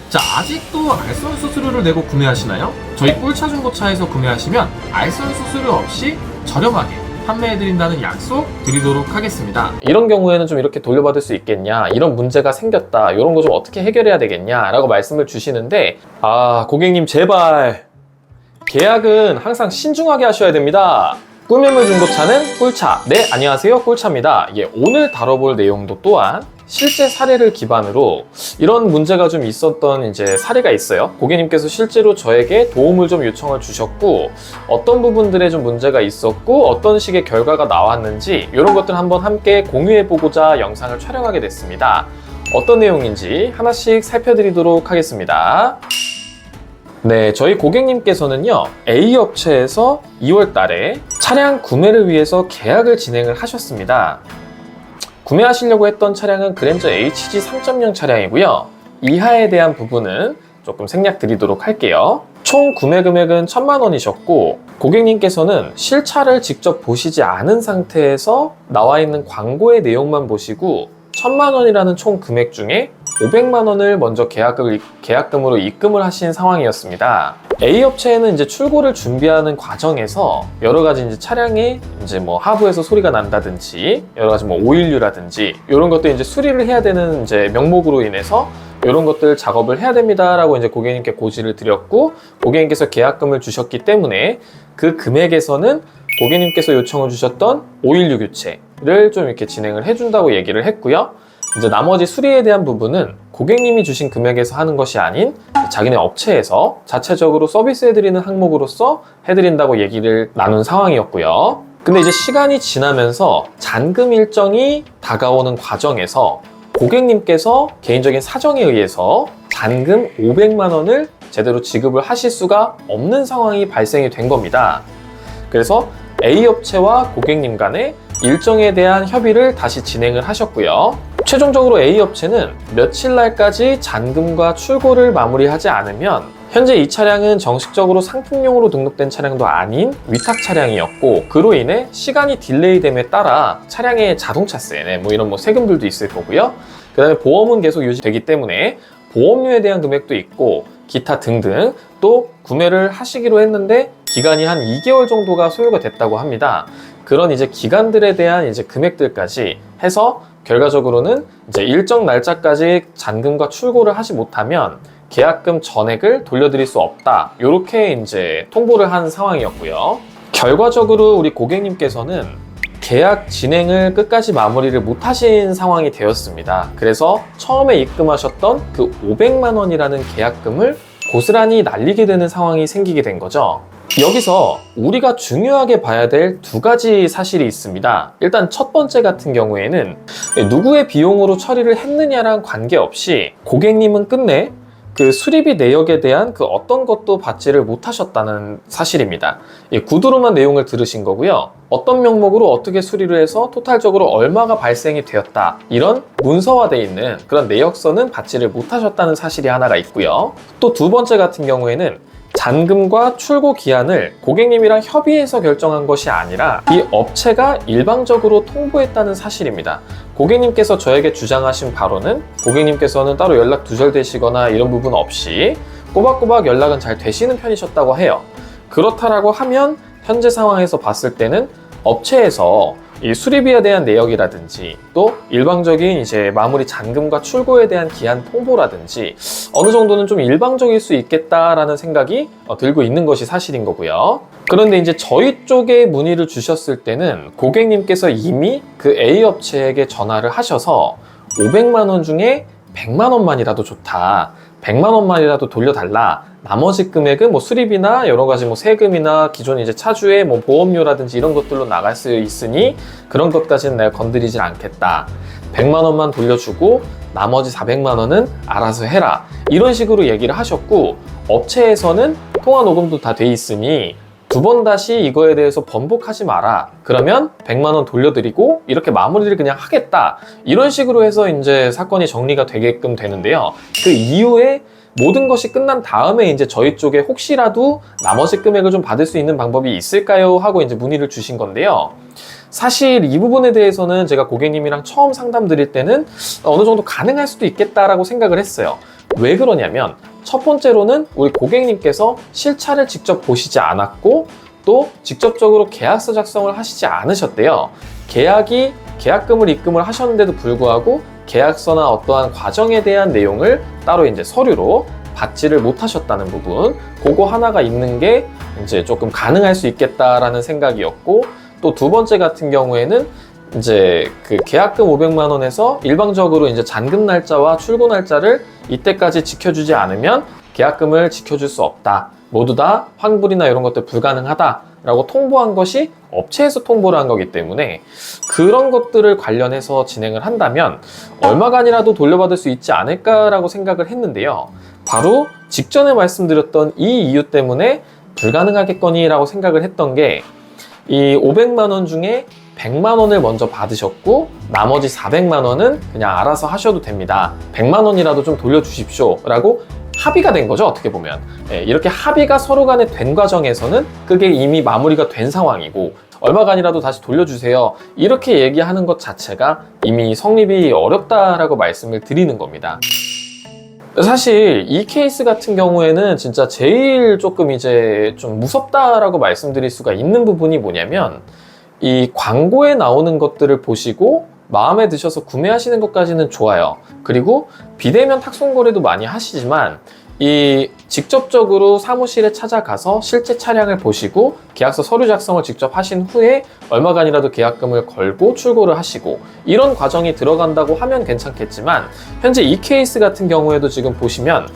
자, 아직도 알선 수수료를 내고 구매하시나요? 저희 꿀차 중고차에서 구매하시면 알선 수수료 없이 저렴하게 판매해드린다는 약속 드리도록 하겠습니다. 이런 경우에는 좀 이렇게 돌려받을 수 있겠냐, 이런 문제가 생겼다, 이런 거 좀 어떻게 해결해야 되겠냐 라고 말씀을 주시는데, 고객님 제발 계약은 항상 신중하게 하셔야 됩니다. 꿀매물 중고차는 꿀차. 네, 안녕하세요, 꿀차입니다. 오늘 다뤄볼 내용도 또한 실제 사례를 기반으로 이런 문제가 좀 있었던 사례가 있어요. 고객님께서 실제로 저에게 도움을 좀 요청을 주셨고, 어떤 부분들에 좀 문제가 있었고 어떤 식의 결과가 나왔는지 이런 것들 한번 함께 공유해 보고자 영상을 촬영하게 됐습니다. 어떤 내용인지 하나씩 살펴드리도록 하겠습니다. 네, 저희 고객님께서는요, A 업체에서 2월 달에 차량 구매를 위해서 계약을 진행을 하셨습니다. 구매하시려고 했던 차량은 그랜저 HG 3.0 차량이고요. 이하에 대한 부분은 조금 생략 드리도록 할게요. 총 구매 금액은 1,000만 원이셨고, 고객님께서는 실차를 직접 보시지 않은 상태에서 나와 있는 광고의 내용만 보시고 1,000만 원이라는 총 금액 중에 500만 원을 먼저 계약금으로 입금을 하신 상황이었습니다. A 업체에는 출고를 준비하는 과정에서 여러 가지 차량에 하부에서 소리가 난다든지, 여러 가지 오일류라든지 이런 것들 수리를 해야 되는 명목으로 인해서 이런 것들 작업을 해야 됩니다라고 고객님께 고지를 드렸고, 고객님께서 계약금을 주셨기 때문에 그 금액에서는 고객님께서 요청을 주셨던 오일류 교체를 좀 이렇게 진행을 해준다고 얘기를 했고요. 나머지 수리에 대한 부분은 고객님이 주신 금액에서 하는 것이 아닌 자기네 업체에서 자체적으로 서비스해드리는 항목으로서 해드린다고 얘기를 나눈 상황이었고요. 근데 시간이 지나면서 잔금 일정이 다가오는 과정에서 고객님께서 개인적인 사정에 의해서 잔금 500만 원을 제대로 지급을 하실 수가 없는 상황이 발생이 된 겁니다. 그래서 A 업체와 고객님 간에 일정에 대한 협의를 다시 진행을 하셨고요. 최종적으로 A 업체는 며칠 날까지 잔금과 출고를 마무리하지 않으면, 현재 이 차량은 정식적으로 상품용으로 등록된 차량도 아닌 위탁 차량이었고, 그로 인해 시간이 딜레이 됨에 따라 차량의 자동차세, 이런 세금들도 있을 거고요. 그 다음에 보험은 계속 유지되기 때문에 보험료에 대한 금액도 있고 기타 등등, 또 구매를 하시기로 했는데 기간이 한 2개월 정도가 소요가 됐다고 합니다. 그런 기간들에 대한 금액들까지 해서 결과적으로는 일정 날짜까지 잔금과 출고를 하지 못하면 계약금 전액을 돌려드릴 수 없다, 이렇게 통보를 한 상황이었고요. 결과적으로 우리 고객님께서는 계약 진행을 끝까지 마무리를 못하신 상황이 되었습니다. 그래서 처음에 입금하셨던 그 500만 원이라는 계약금을 고스란히 날리게 되는 상황이 생기게 된 거죠. 여기서 우리가 중요하게 봐야 될 두 가지 사실이 있습니다. 일단 첫 번째 같은 경우에는 누구의 비용으로 처리를 했느냐랑 관계없이 고객님은 끝내 그 수리비 내역에 대한 그 어떤 것도 받지를 못하셨다는 사실입니다. 구두로만 내용을 들으신 거고요. 어떤 명목으로 어떻게 수리를 해서 토탈적으로 얼마가 발생이 되었다, 이런 문서화되어 있는 그런 내역서는 받지를 못하셨다는 사실이 하나가 있고요. 또 두 번째 같은 경우에는 잔금과 출고 기한을 고객님이랑 협의해서 결정한 것이 아니라 이 업체가 일방적으로 통보했다는 사실입니다. 고객님께서 저에게 주장하신 바로는 고객님께서는 따로 연락 두절되시거나 이런 부분 없이 꼬박꼬박 연락은 잘 되시는 편이셨다고 해요. 그렇다라고 하면 현재 상황에서 봤을 때는 업체에서 이 수리비에 대한 내역이라든지 또 일방적인 마무리 잔금과 출고에 대한 기한 통보라든지 어느 정도는 좀 일방적일 수 있겠다라는 생각이 들고 있는 것이 사실인 거고요. 그런데 저희 쪽에 문의를 주셨을 때는 고객님께서 이미 그 A 업체에게 전화를 하셔서 500만 원 중에 100만 원만이라도 좋다, 100만 원만이라도 돌려달라, 나머지 금액은 수리비나 여러 가지 세금이나 기존 차주의 보험료라든지 이런 것들로 나갈 수 있으니 그런 것까지는 내가 건드리질 않겠다, 100만 원만 돌려주고 나머지 400만 원은 알아서 해라, 이런 식으로 얘기를 하셨고, 업체에서는 통화 녹음도 다 돼 있으니 두 번 다시 이거에 대해서 번복하지 마라, 그러면 100만 원 돌려드리고 이렇게 마무리를 그냥 하겠다, 이런 식으로 해서 사건이 정리가 되게끔 되는데요. 그 이후에 모든 것이 끝난 다음에 저희 쪽에 혹시라도 나머지 금액을 좀 받을 수 있는 방법이 있을까요? 하고 문의를 주신 건데요. 사실 이 부분에 대해서는 제가 고객님이랑 처음 상담 드릴 때는 어느 정도 가능할 수도 있겠다라고 생각을 했어요. 왜 그러냐면 첫 번째로는 우리 고객님께서 실차를 직접 보시지 않았고 또 직접적으로 계약서 작성을 하시지 않으셨대요. 계약금을 입금을 하셨는데도 불구하고 계약서나 어떠한 과정에 대한 내용을 따로 이제 서류로 받지를 못하셨다는 부분, 그거 하나가 있는 게 이제 조금 가능할 수 있겠다라는 생각이었고, 또 두 번째 같은 경우에는 이제 그 계약금 500만 원에서 일방적으로 이제 잔금 날짜와 출고 날짜를 이때까지 지켜주지 않으면 계약금을 지켜줄 수 없다. 모두 다 환불이나 이런 것들 불가능하다라고 통보한 것이 업체에서 통보를 한 거기 때문에 그런 것들을 관련해서 진행을 한다면 얼마간이라도 돌려받을 수 있지 않을까라고 생각을 했는데요. 바로 직전에 말씀드렸던 이 이유 때문에 불가능하겠거니라고 생각을 했던 게 이 500만 원 중에 100만 원을 먼저 받으셨고 나머지 400만 원은 그냥 알아서 하셔도 됩니다. 100만 원이라도 좀 돌려주십시오 라고 합의가 된 거죠, 어떻게 보면. 이렇게 합의가 서로 간에 된 과정에서는 그게 이미 마무리가 된 상황이고 얼마간이라도 다시 돌려주세요 이렇게 얘기하는 것 자체가 이미 성립이 어렵다라고 말씀을 드리는 겁니다. 사실 이 케이스 같은 경우에는 진짜 제일 조금 이제 좀 무섭다라고 말씀드릴 수가 있는 부분이 뭐냐면 이 광고에 나오는 것들을 보시고 마음에 드셔서 구매하시는 것까지는 좋아요. 그리고 비대면 탁송 거래도 많이 하시지만 이 직접적으로 사무실에 찾아가서 실제 차량을 보시고 계약서 서류 작성을 직접 하신 후에 얼마간이라도 계약금을 걸고 출고를 하시고 이런 과정이 들어간다고 하면 괜찮겠지만 현재 이 케이스 같은 경우에도 지금 보시면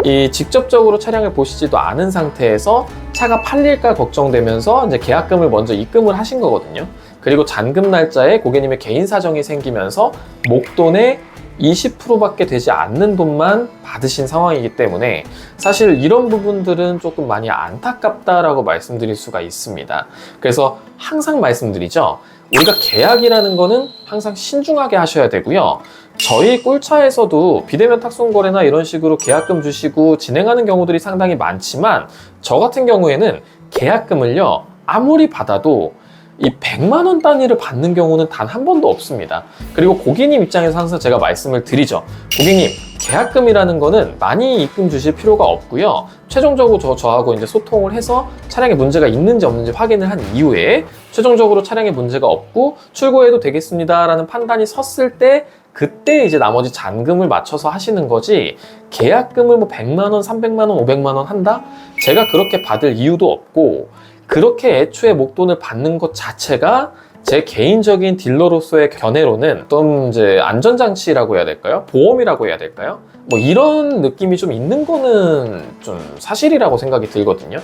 이 직접적으로 차량을 보시지도 않은 상태에서 차가 팔릴까 걱정되면서 이제 계약금을 먼저 입금을 하신 거거든요. 그리고 잔금 날짜에 고객님의 개인 사정이 생기면서 목돈의 20%밖에 되지 않는 돈만 받으신 상황이기 때문에 사실 이런 부분들은 조금 많이 안타깝다라고 말씀드릴 수가 있습니다. 그래서 항상 말씀드리죠. 우리가 계약이라는 거는 항상 신중하게 하셔야 되고요. 저희 꿀차에서도 비대면 탁송 거래나 이런 식으로 계약금 주시고 진행하는 경우들이 상당히 많지만 저 같은 경우에는 계약금을요 아무리 받아도 이 100만 원 단위를 받는 경우는 단 한 번도 없습니다. 그리고 고객님 입장에서 항상 제가 말씀을 드리죠. 고객님, 계약금이라는 거는 많이 입금 주실 필요가 없고요. 최종적으로 저하고 이제 소통을 해서 차량에 문제가 있는지 없는지 확인을 한 이후에 최종적으로 차량에 문제가 없고 출고해도 되겠습니다라는 판단이 섰을 때 그때 이제 나머지 잔금을 맞춰서 하시는 거지 계약금을 뭐 100만 원, 300만 원, 500만 원 한다? 제가 그렇게 받을 이유도 없고 그렇게 애초에 목돈을 받는 것 자체가 제 개인적인 딜러로서의 견해로는 좀 이제 안전장치라고 해야 될까요? 보험이라고 해야 될까요? 뭐 이런 느낌이 좀 있는 거는 좀 사실이라고 생각이 들거든요.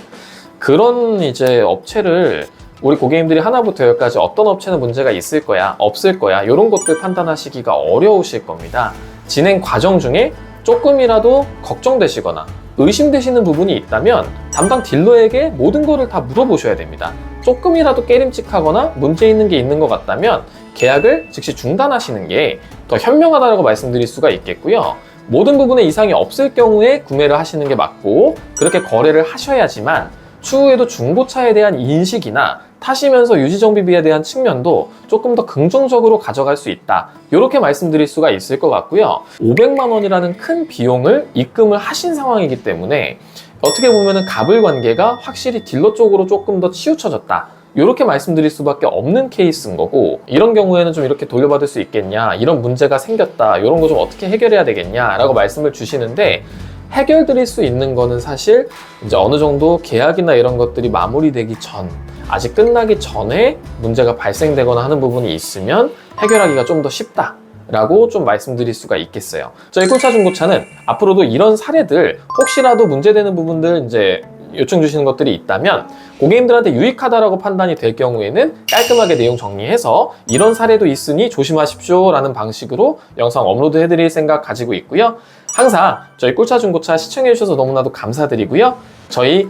그런 이제 업체를 우리 고객님들이 하나부터 열까지 어떤 업체는 문제가 있을 거야, 없을 거야 이런 것들 판단하시기가 어려우실 겁니다. 진행 과정 중에 조금이라도 걱정되시거나 의심되시는 부분이 있다면 담당 딜러에게 모든 거를 다 물어보셔야 됩니다. 조금이라도 깨림칙하거나 문제 있는 게 있는 것 같다면 계약을 즉시 중단하시는 게 더 현명하다고 말씀드릴 수가 있겠고요. 모든 부분에 이상이 없을 경우에 구매를 하시는 게 맞고 그렇게 거래를 하셔야지만 추후에도 중고차에 대한 인식이나 타시면서 유지정비비에 대한 측면도 조금 더 긍정적으로 가져갈 수 있다. 이렇게 말씀드릴 수가 있을 것 같고요. 500만 원이라는 큰 비용을 입금을 하신 상황이기 때문에 어떻게 보면은 갑을 관계가 확실히 딜러 쪽으로 조금 더 치우쳐졌다. 이렇게 말씀드릴 수밖에 없는 케이스인 거고 이런 경우에는 좀 이렇게 돌려받을 수 있겠냐, 이런 문제가 생겼다, 이런 거 좀 어떻게 해결해야 되겠냐 라고 말씀을 주시는데 해결드릴 수 있는 거는 사실 이제 어느 정도 계약이나 이런 것들이 마무리되기 전, 아직 끝나기 전에 문제가 발생되거나 하는 부분이 있으면 해결하기가 좀 더 쉽다 라고 좀 말씀드릴 수가 있겠어요. 저희 꿀차 중고차는 앞으로도 이런 사례들 혹시라도 문제되는 부분들 이제 요청 주시는 것들이 있다면 고객님들한테 유익하다라고 판단이 될 경우에는 깔끔하게 내용 정리해서 이런 사례도 있으니 조심하십시오 라는 방식으로 영상 업로드 해드릴 생각 가지고 있고요. 항상 저희 꿀차 중고차 시청해주셔서 너무나도 감사드리고요. 저희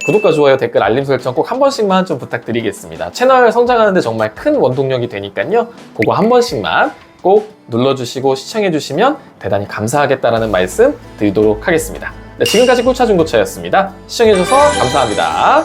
구독과 좋아요, 댓글, 알림 설정 꼭 한 번씩만 좀 부탁드리겠습니다. 채널 성장하는데 정말 큰 원동력이 되니까요. 그거 한 번씩만 꼭 눌러주시고 시청해주시면 대단히 감사하겠다라는 말씀 드리도록 하겠습니다. 네, 지금까지 꿀차 중고차였습니다. 시청해주셔서 감사합니다.